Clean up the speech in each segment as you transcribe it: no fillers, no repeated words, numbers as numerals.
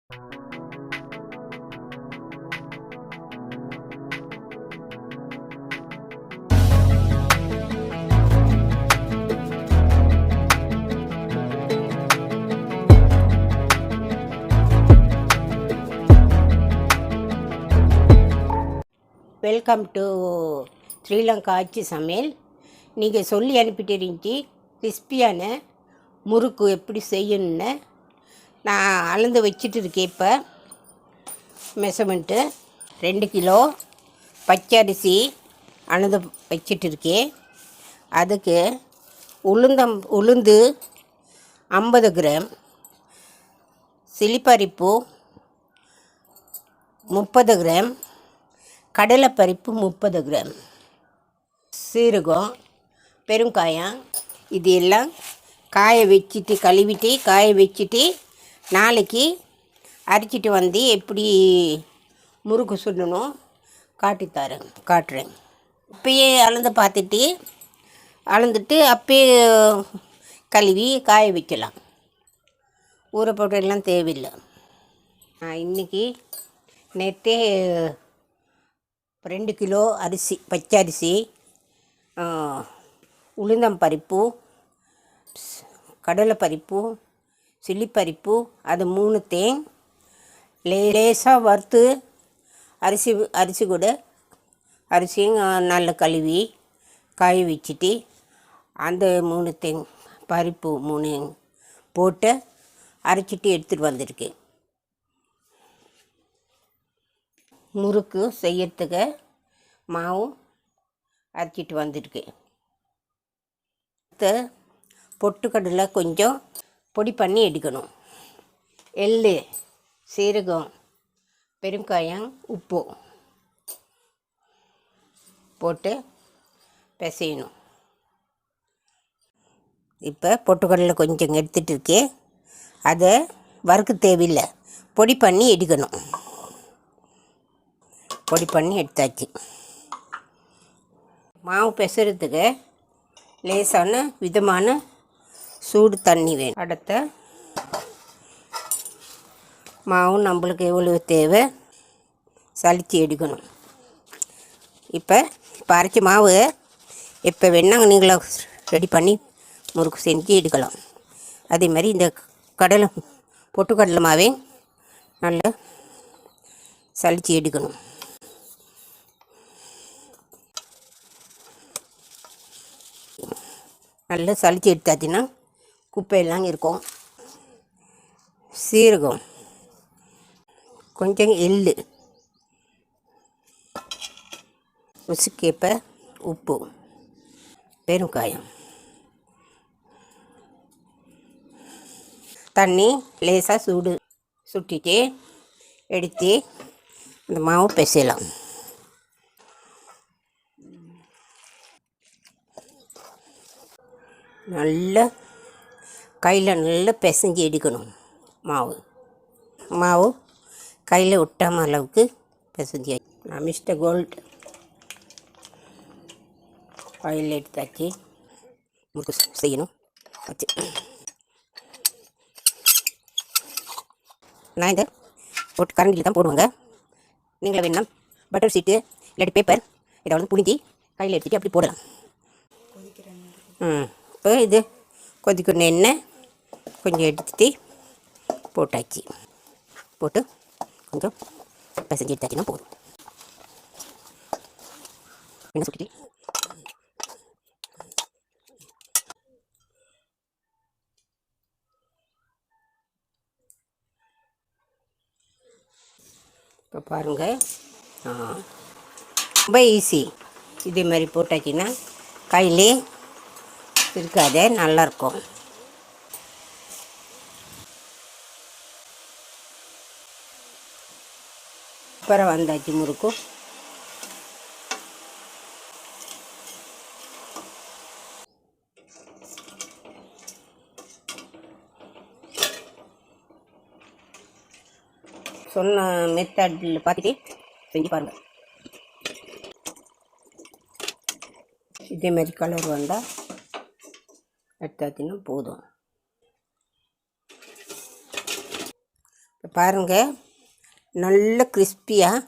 Welcome to Sri Lanka ஆட்சி சமையல். நீங்கள் சொல்லி அனுப்பிட்டு இருந்துச்சு கிறிஸ்பியான முறுக்கு எப்படி செய்யணுன்னு நான் அளந்து வச்சுட்டு இருக்கேன். இப்போ மெஷர்மெண்ட்டு 2 கிலோ பச்சரிசி அளந்து வச்சிட்டு இருக்கேன். அதுக்கு உளுந்து 50 கிராம், சிலிப்பரிப்பு 30 கிராம், கடலைப்பருப்பு 30 கிராம், சீரகம், பெருங்காயம், இது எல்லாம் கழுவிட்டு காய வச்சுட்டு நாளைக்கு அரைச்சிட்டு வந்து எப்படி முறுக்கு சுடணும் காட்டுறேன். இப்பயே அளந்துட்டு அப்பயே கழுவி காய வைக்கலாம். ஊற போட்டெல்லாம் தேவையில்லை. இன்றைக்கி நேற்றே 2 கிலோ அரிசி பச்சரிசி, உளுந்தம்பருப்பு, கடலைப்பருப்பு, சில்லிப்பருப்பு அது 3 லேசாக வறுத்து அரிசியும் நல்லா கழுவி காய வச்சுட்டு அந்த 3 பருப்பு 3 போட்டு அரைச்சிட்டு எடுத்துகிட்டு வந்திருக்கேன். முறுக்கு செய்யறதுக்கு மாவு அரைச்சிட்டு வந்திருக்கேன். பொட்டுக்கடலை கொஞ்சம் பொடி பண்ணி எடுக்கணும். எள்ளு, சீரகம், பெருங்காயம், உப்பு போட்டு பிசையணும். இப்போ பொட்டுக்கடலை கொஞ்சம் எடுத்துகிட்டு இருக்கேன். அதை வறுக்க தேவையில்லை, பொடி பண்ணி எடுக்கணும். பொடி பண்ணி எடுத்தாச்சு. மாவு பிசைறதுக்கு லேசான விதமான சூடு தண்ணி வேணும். அடுத்த மாவு நம்மளுக்கு எவ்வளோ தேவை சலித்து எடுக்கணும். இப்போ அரைச்ச மாவு எப்போ வேணாங்க நீங்களும் ரெடி பண்ணி முறுக்கு செஞ்சு எடுக்கலாம். அதே மாதிரி இந்த பொட்டுக்கடலை மாவே நல்லா சலித்து எடுக்கணும். நல்லா சலித்து எடுத்தாச்சுன்னா குப்பையெல்லாம் இருக்கும். சீரகம், கொஞ்சம் எள்ளு, ருசிக்கேற்ப உப்பு, பெருங்காயம், தண்ணி லேசாக சுட்டிட்டு எடுத்து இந்த மாவு பிசையலாம். நல்லா கையில் நல்லா பிசைஞ்சு எடுக்கணும். மாவு கையில் ஒட்டாமல் அளவுக்கு பிசைஞ்சு. நான் மிஸ்டர் கோல்ட் ஆயில் எடுத்தாச்சு. முறுக்கு செய்யணும் வச்சு நான் இதை போட்டு கரண்டியில் தான் போடுவாங்க. நீங்களே வேணும்னா பட்டர் சீட்டு இல்லாட்டி பேப்பர் இதை வந்து புழிஞ்சி கையில் எடுத்துகிட்டு அப்படி போடலாம். இப்போ இது கொதிக்கணும். எண்ணெய் கொஞ்சம் எடுத்துட்டு போட்டாச்சு. போட்டு கொஞ்சம் பிசைஞ்சு எடுத்தாச்சுன்னா போதும். எண்ணெய் சுட்டிட்டு இப்போ பாருங்கள், ரொம்ப ஈஸி. இதே மாதிரி போட்டாச்சுன்னா கையிலே இருக்காதே, நல்லாயிருக்கும். அப்புறம் வந்தாச்சு முறுக்கு. சொன்ன மெத்தடில் பார்த்துட்டு செஞ்சு பாருங்கள். இதேமாரி கலர் வந்தால் எடுத்தாச்சுன்னா போதும். இப்போ பாருங்கள், நல்ல கிறிஸ்பியாக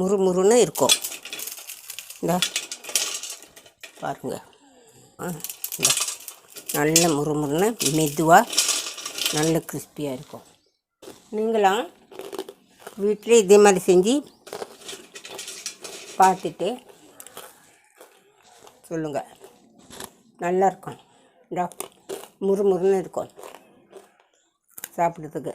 முறுமுறுன்னு இருக்கும். இந்த பாருங்கள், இந்த நல்ல முறுமுறுன்னு மெதுவாக நல்ல கிறிஸ்பியாக இருக்கும். நீங்களாம் வீட்டில் இதே மாதிரி செஞ்சு பார்த்துட்டு சொல்லுங்கள். நல்லாயிருக்கும். இந்த முறுமுறுன்னு இருக்கும் சாப்பிட்றதுக்கு.